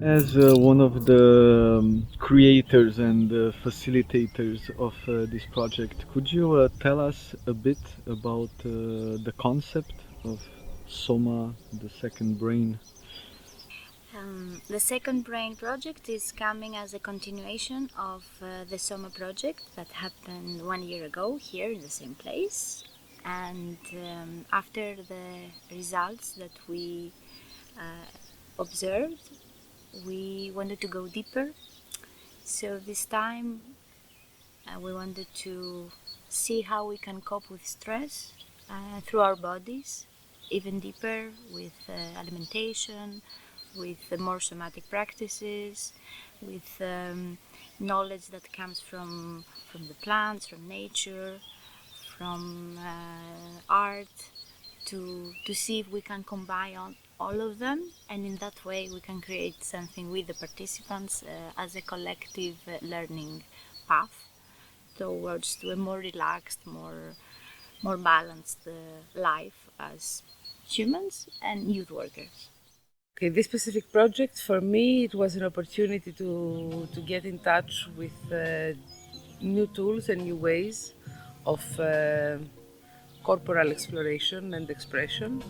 As one of the creators and facilitators of this project, could you tell us a bit about the concept of SOMA, the second brain? The second brain project is coming as a continuation of the SOMA project that happened 1 year ago here in the same place. And after the results that we observed, we wanted to go deeper. So this time we wanted to see how we can cope with stress through our bodies, even deeper with alimentation, with more somatic practices, with knowledge that comes from the plants, from nature, from art, to see if we can combine all of them, and in that way we can create something with the participants as a collective learning path towards to a more relaxed, more balanced life as humans and youth workers. Okay, this specific project for me, it was an opportunity to get in touch with new tools and new ways of corporal exploration and expression,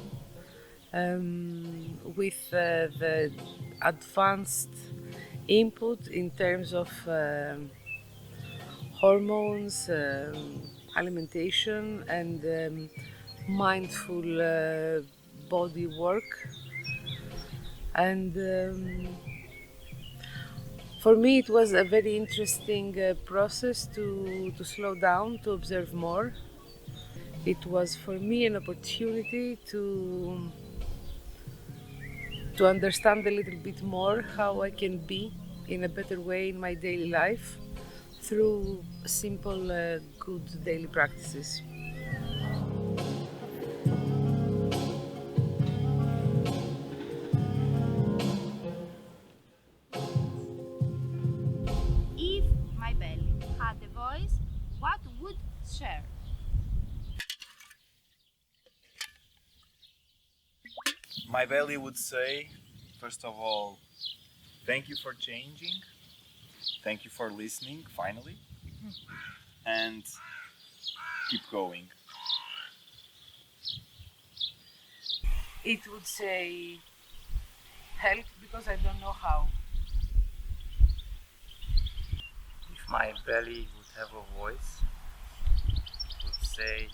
with the advanced input in terms of hormones, alimentation, and mindful body work. And for me, it was a very interesting process to slow down, to observe more. It was for me an opportunity to understand a little bit more how I can be in a better way in my daily life through simple, good daily practices. If my belly had a voice, what would share? My belly would say, first of all, thank you for changing, thank you for listening, finally, and keep going. It would say, help because I don't know how. If my belly would have a voice, it would say,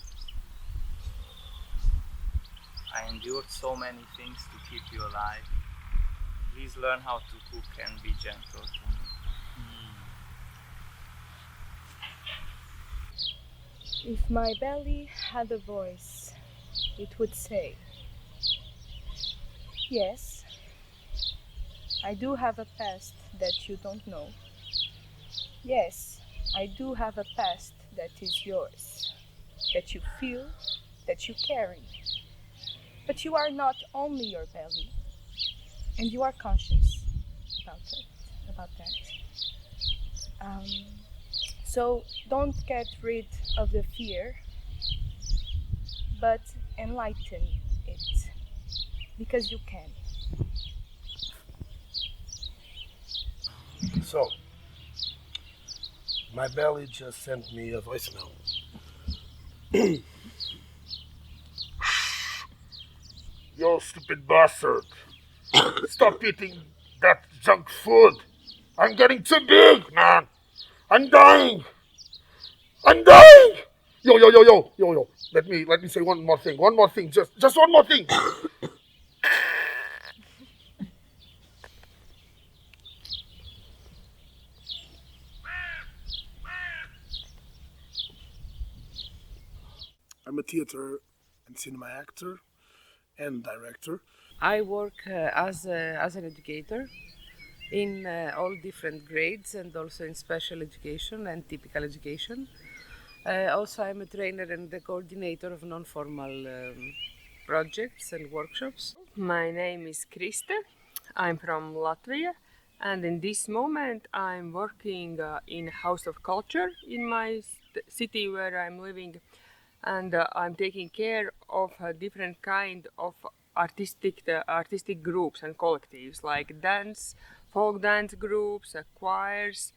I endured so many things to keep you alive. Please learn how to cook and be gentle to me. If my belly had a voice, it would say, yes, I do have a past that you don't know. Yes, I do have a past that is yours, that you feel, that you carry. But you are not only your belly, and you are conscious about that. So don't get rid of the fear, but enlighten it, because you can. So, my belly just sent me a voicemail. Yo, stupid bastard. Stop eating that junk food. I'm getting too big, man. I'm dying. I'm dying. Yo. Let me say one more thing. One more thing. Just one more thing. I'm a theater and cinema actor and director. I work as an educator in all different grades and also in special education and typical education. Also, I'm a trainer and the coordinator of non-formal projects and workshops. My name is Kriste. I'm from Latvia, and in this moment I'm working in House of Culture in my city where I'm living, and I'm taking care of a different kind of artistic groups and collectives like dance, folk dance groups, choirs,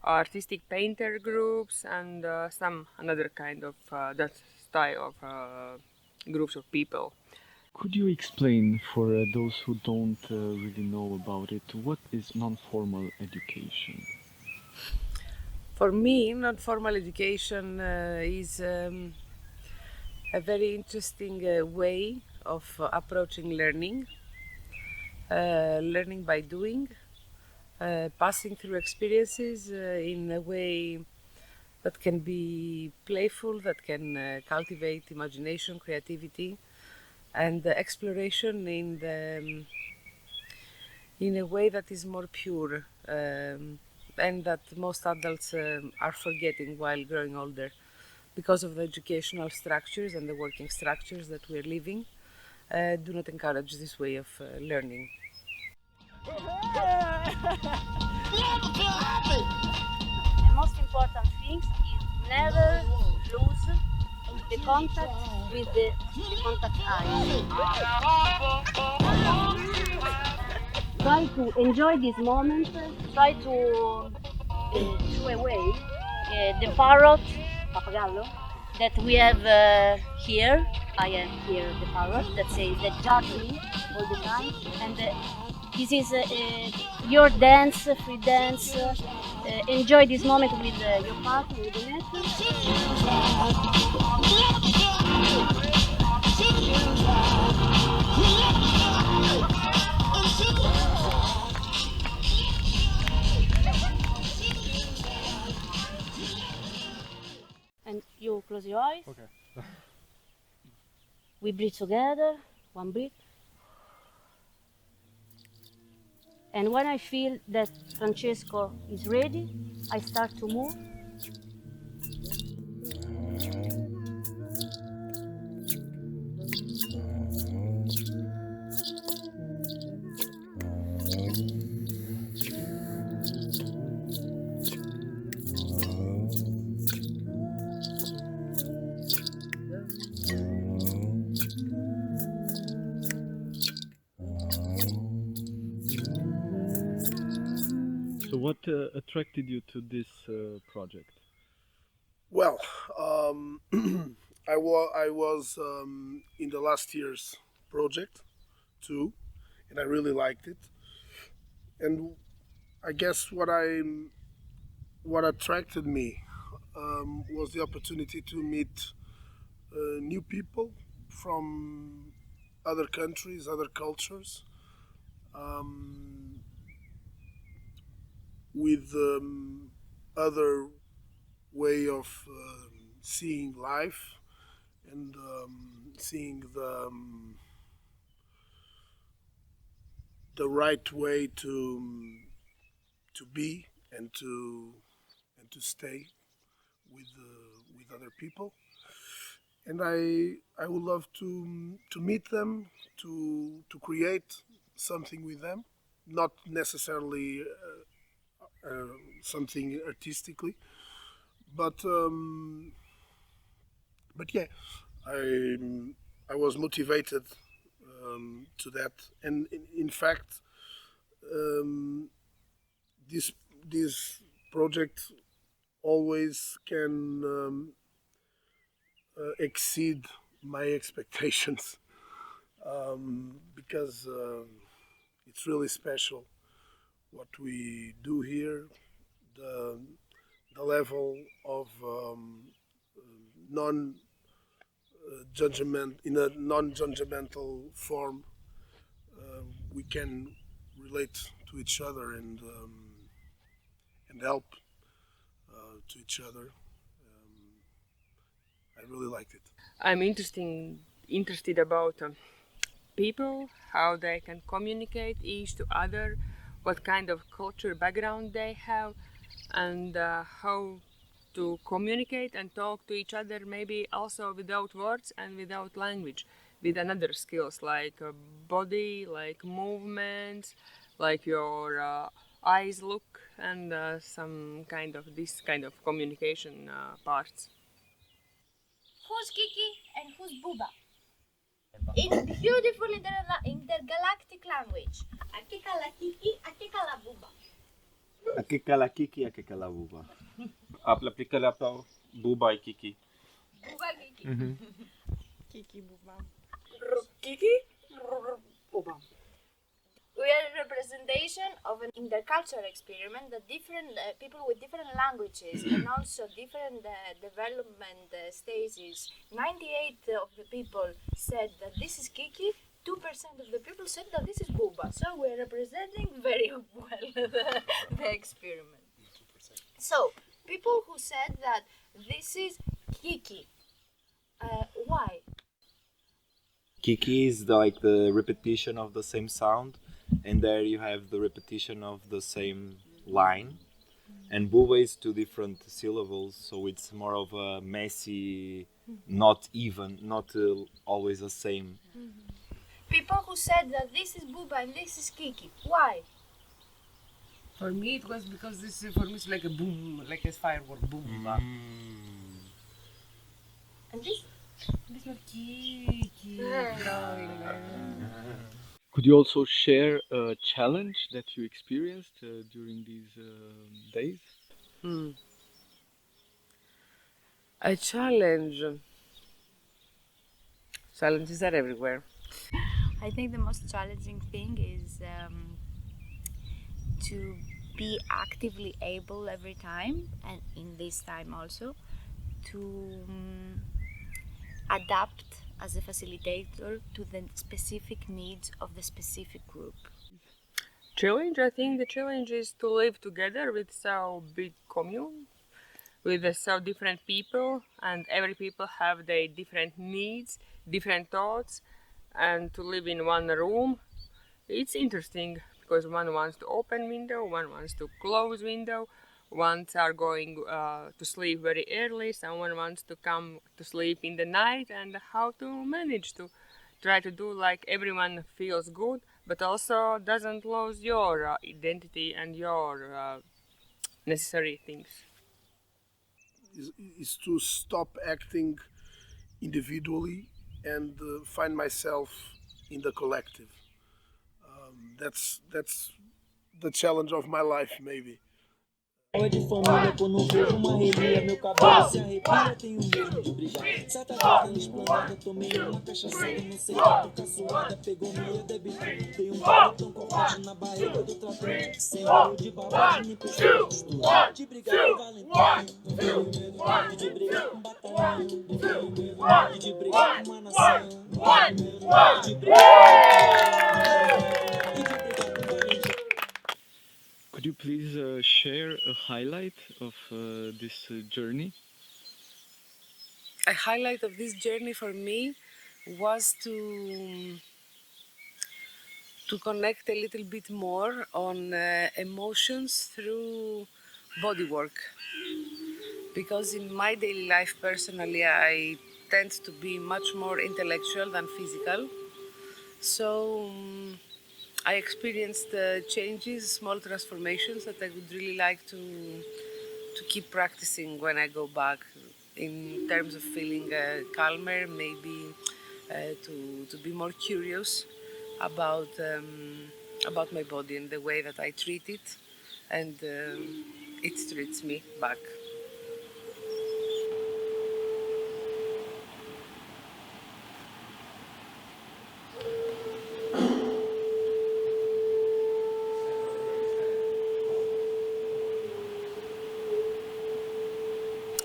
artistic painter groups, and some another kind of that style of groups of people. Could you explain for those who don't really know about it, what is non-formal education? For me, non-formal education is a very interesting way of approaching learning, learning by doing, passing through experiences in a way that can be playful, that can cultivate imagination, creativity, and exploration in a way that is more pure and that most adults are forgetting while growing older because of the educational structures and the working structures that we're living do not encourage this way of learning. The most important thing is never lose the contact with the contact eye. Try to enjoy this moment, try to throw away the parrot, pappagallo, that we have here. I have here the parrot that says that judge me all the time, and this is your dance, free dance. Enjoy this moment with your partner, with the nature. And you close your eyes. Okay. We breathe together, one breath. And when I feel that Francesco is ready, I start to move. So what attracted you to this project? Well, I was in the last year's project too, and I really liked it. And I guess what attracted me was the opportunity to meet new people from other countries, other cultures, with other way of seeing life and seeing the right way to be and to stay with other people. And I would love to meet them, to create something with them, not necessarily something artistically, but yeah, I was motivated to that, and in fact, this project always can exceed my expectations because it's really special what we do here. The level of non judgment in a non-judgmental form, we can relate to each other and help to each other. I really liked it. I'm interested about people, how they can communicate each to other, what kind of culture background they have, and how to communicate and talk to each other, maybe also without words and without language, with another skills like body, like movements, like your eyes look, and some kind of this kind of communication parts. Who's Kiki and who's Buba? In beautiful intergalactic language. Akikala Kiki, akikala Buba. Akikala Kiki, akikala Buba. Aplicala to Buba e Kiki. Buba Kiki. Kiki Buba. Kiki? Buba. We are a representation of an intercultural experiment that different people with different languages and also different development stages. 98 of the people said that this is Kiki, 2% of the people said that this is Buba. So we're representing very well the experiment. So, people who said that this is Kiki, why? Kiki is like the repetition of the same sound, and there you have the repetition of the same line. And Buba is two different syllables, so it's more of a messy, not even, not always the same. People who said that this is Buba and this is Kiki, why? For me, it was because this for me it's like a boom, like a firework boom. And this? This was Kiki. Could you also share a challenge that you experienced during these days? A challenge. Challenges are everywhere. I think the most challenging thing is to be actively able every time, and in this time also, to adapt as a facilitator to the specific needs of the specific group. Challenge, I think the challenge is to live together with so big commune, with so different people, and every people have their different needs, different thoughts, and to live in one room. It's interesting because one wants to open window, one wants to close window, ones are going to sleep very early, someone wants to come to sleep in the night, and how to manage to try to do like everyone feels good, but also doesn't lose your identity and your necessary things. Is to stop acting individually and find myself in the collective. That's the challenge of my life, maybe. De família, quando vejo uma relia, meu cabelo se arrepia, tenho medo de brigar. Certa vez na esplanada, tomei uma cachaçada, não sei quanto caçoada, pegou minha debitou. Tem bolo tão cortante na barriga do tratante, sem olho de babado, nem pessoa costura. De brigar com Valentim, não tenho medo de brigar com batalhão, não tenho medo de brigar com uma nação, não tenho medo de brigar com Valentim. Could you please share a highlight of this journey? A highlight of this journey for me was to connect a little bit more on emotions through body work. Because in my daily life personally, I tend to be much more intellectual than physical. So I experienced changes, small transformations that I would really like to keep practicing when I go back, in terms of feeling calmer, maybe to be more curious about my body and the way that I treat it, and it treats me back.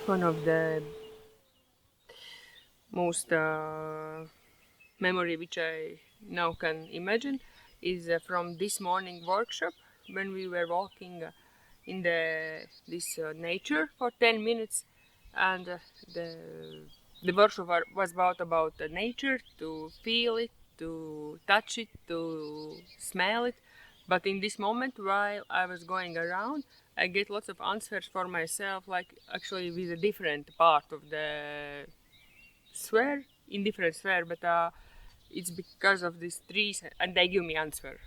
One of the most memory which I now can imagine is from this morning workshop when we were walking in this nature for 10 minutes, and the the workshop was about nature, to feel it, to touch it, to smell it. But in this moment, while I was going around, I get lots of answers for myself, like actually with a different part of the sphere, in different sphere, but it's because of these trees, and they give me answer.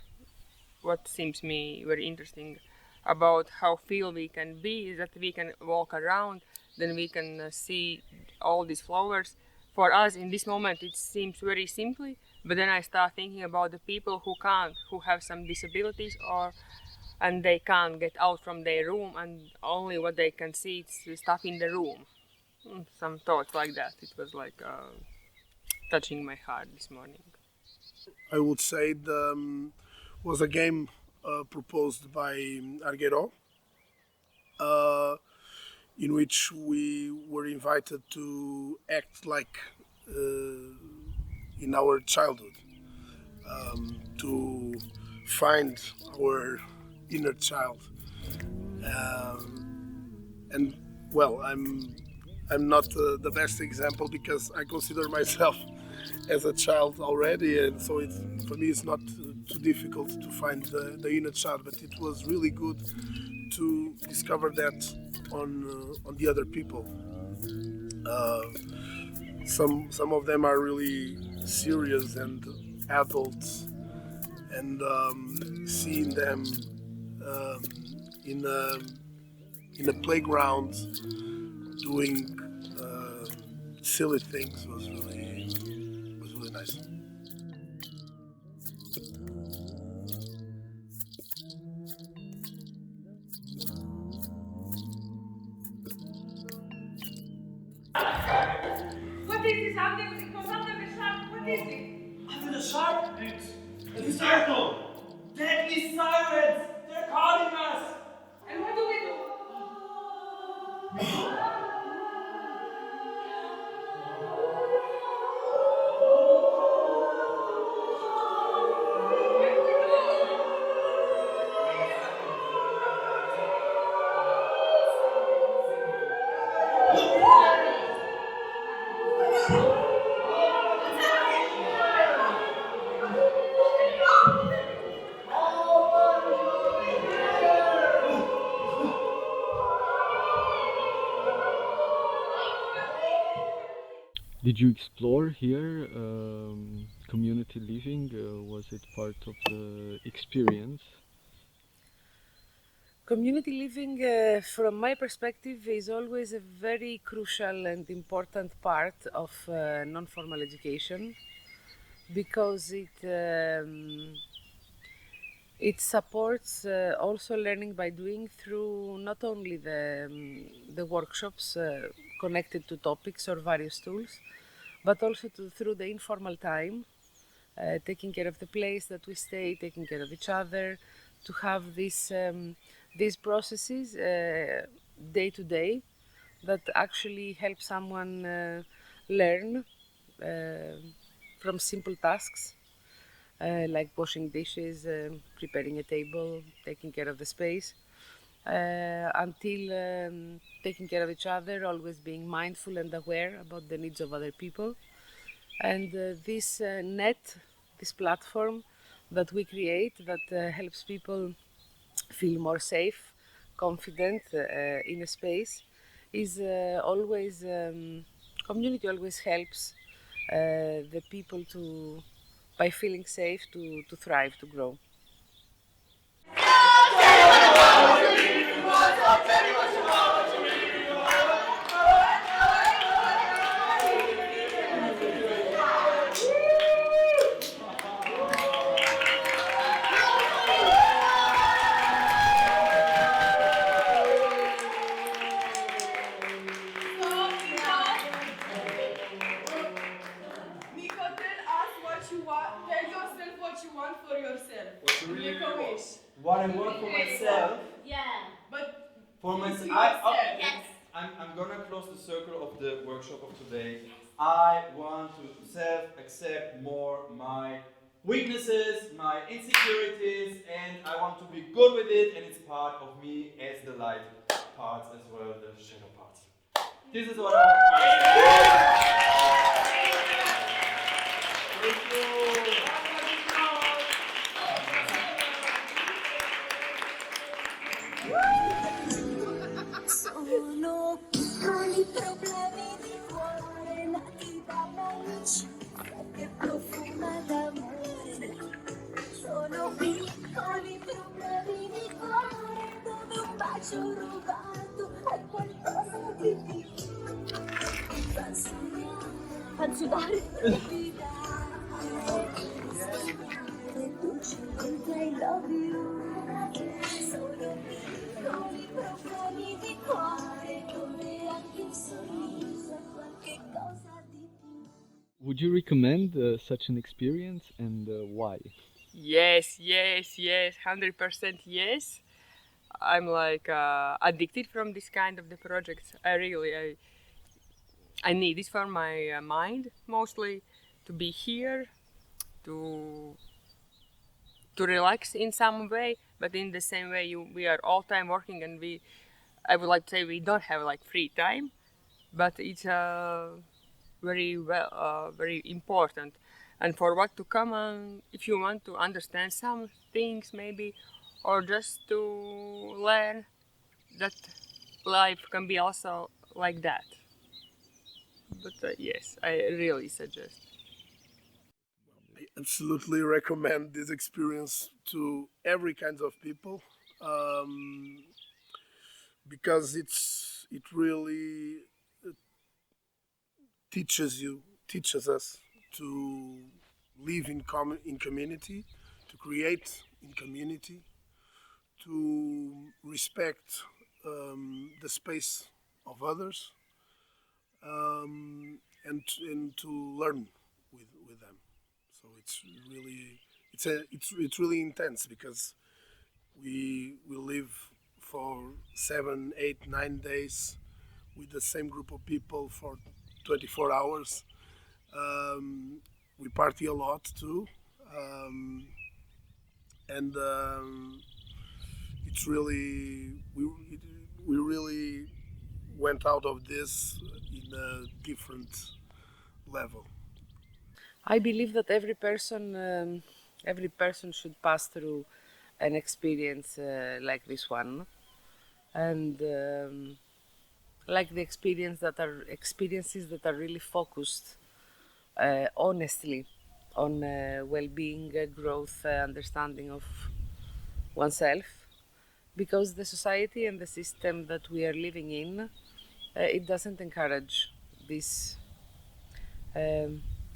What seems me very interesting about how feel we can be is that we can walk around, then we can see all these flowers. For us in this moment it seems very simply, but then I start thinking about the people who can't, who have some disabilities, or and they can't get out from their room, and only what they can see is stuff in the room. Some thoughts like that. It was like touching my heart this morning. I would say was a game proposed by Arguero, in which we were invited to act like in our childhood, to find our inner child. And well, I'm not the best example because I consider myself as a child already, and so for me it's not too difficult to find the inner child. But it was really good to discover that on the other people. Some of them are really serious and adults, and seeing them in a playground doing silly things was really nice. What is this under the shark? What is it? Under the shark? It's a circle! Deadly sirens! They're calling us! And what do we do? Did you explore here community living? Was it part of the experience? Community living, from my perspective, is always a very crucial and important part of non-formal education, because it supports also learning by doing through not only the workshops connected to topics or various tools, but also through the informal time, taking care of the place that we stay, taking care of each other, to have these processes day to day that actually help someone learn from simple tasks like washing dishes, preparing a table, taking care of the space, until taking care of each other, always being mindful and aware about the needs of other people. And this net, this platform that we create that helps people feel more safe, confident in a space, is always, community always helps the people to, by feeling safe, to thrive, to grow. What I want for myself. Yeah. But For myself, yes. I'm gonna close the circle of the workshop of today. I want to self-accept more my weaknesses, my insecurities, and I want to be good with it, and it's part of me as the light parts as well, the shadow parts. This is what I want. fa sudare. Would you recommend such an experience, and why? Yes, 100% yes. I'm like addicted from this kind of the projects. I need this for my mind mostly, to be here, to relax in some way, but in the same way we are all time working, and I would like to say we don't have like free time, but it's very important. And for what to come on, if you want to understand some things maybe, or just to learn that life can be also like that. But yes, I really suggest. I absolutely recommend this experience to every kinds of people, because it really teaches us to live in community, to create in community, to respect the space of others, and to learn with them. So it's really intense, because we live for 7, 8, 9 days with the same group of people for 24 hours. We party a lot too, and it's really we really went out of this in a different level. I believe that every person should pass through an experience like this one, and like the experiences that are really focused honestly on well-being, growth, understanding of oneself, because the society and the system that we are living in, it doesn't encourage this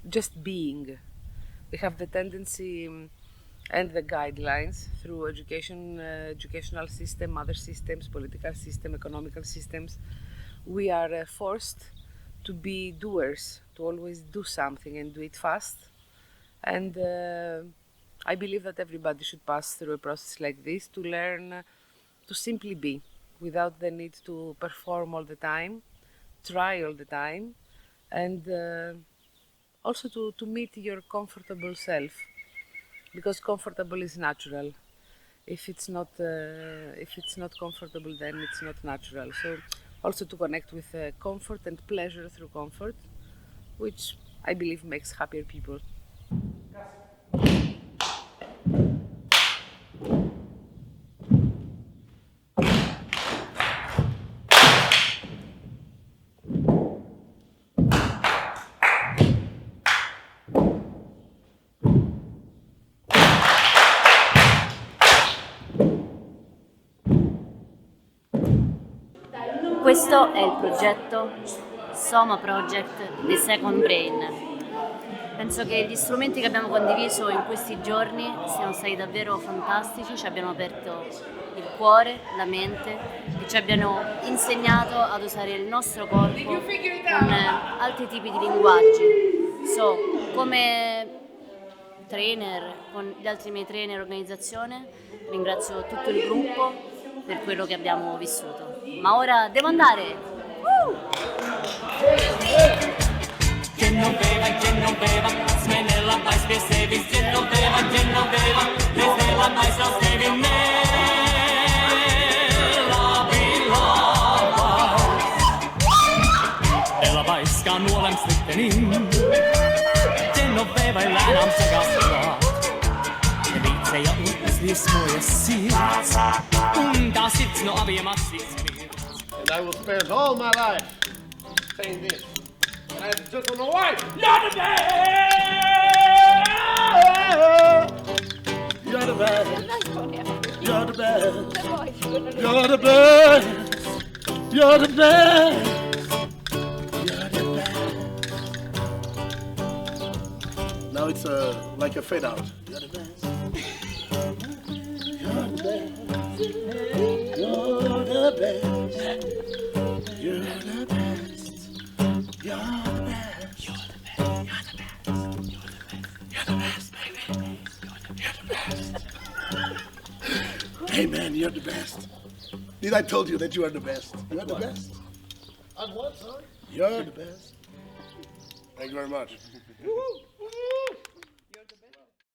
just being. We have the tendency and the guidelines through educational system, other systems, political system, economical systems. We are forced to be doers, to always do something and do it fast. And I believe that everybody should pass through a process like this to learn to simply be, without the need to perform all the time, try all the time, and also to meet your comfortable self, because comfortable is natural. If it's not comfortable, then it's not natural. So also to connect with comfort and pleasure through comfort, which I believe makes happier people. Questo è il progetto SOMA Project di Second Brain. Penso che gli strumenti che abbiamo condiviso in questi giorni siano stati davvero fantastici, ci abbiano aperto il cuore, la mente e ci abbiano insegnato ad usare il nostro corpo con altri tipi di linguaggi. Come trainer, con gli altri miei trainer e organizzazione, ringrazio tutto il gruppo per quello che abbiamo vissuto. Ma ora devo andare! Genoveva, smenila mais percebi, Genoveva, desnela mais não teve nela bilava. Ela vai ska nuolem slittenin, Genoveva ei läänam segastua. Ja viitse ja uuttis moja siit, unta sits no aviematsit. And I will spend all my life saying this. And I just don't know why. You're the best! You're the best. You're the best. You're the best. You're the best. You're the best. Now it's like a fade out. You're the best. You're the best. You're the best. You're the best. You're the best. You're the best. You're the best, baby. You're the best. Hey man, you're the best. Did I told you that you are the best? You're the best. I'm what, sorry? You're the best. Thank you very much. Woo-hoo! Woo-hoo!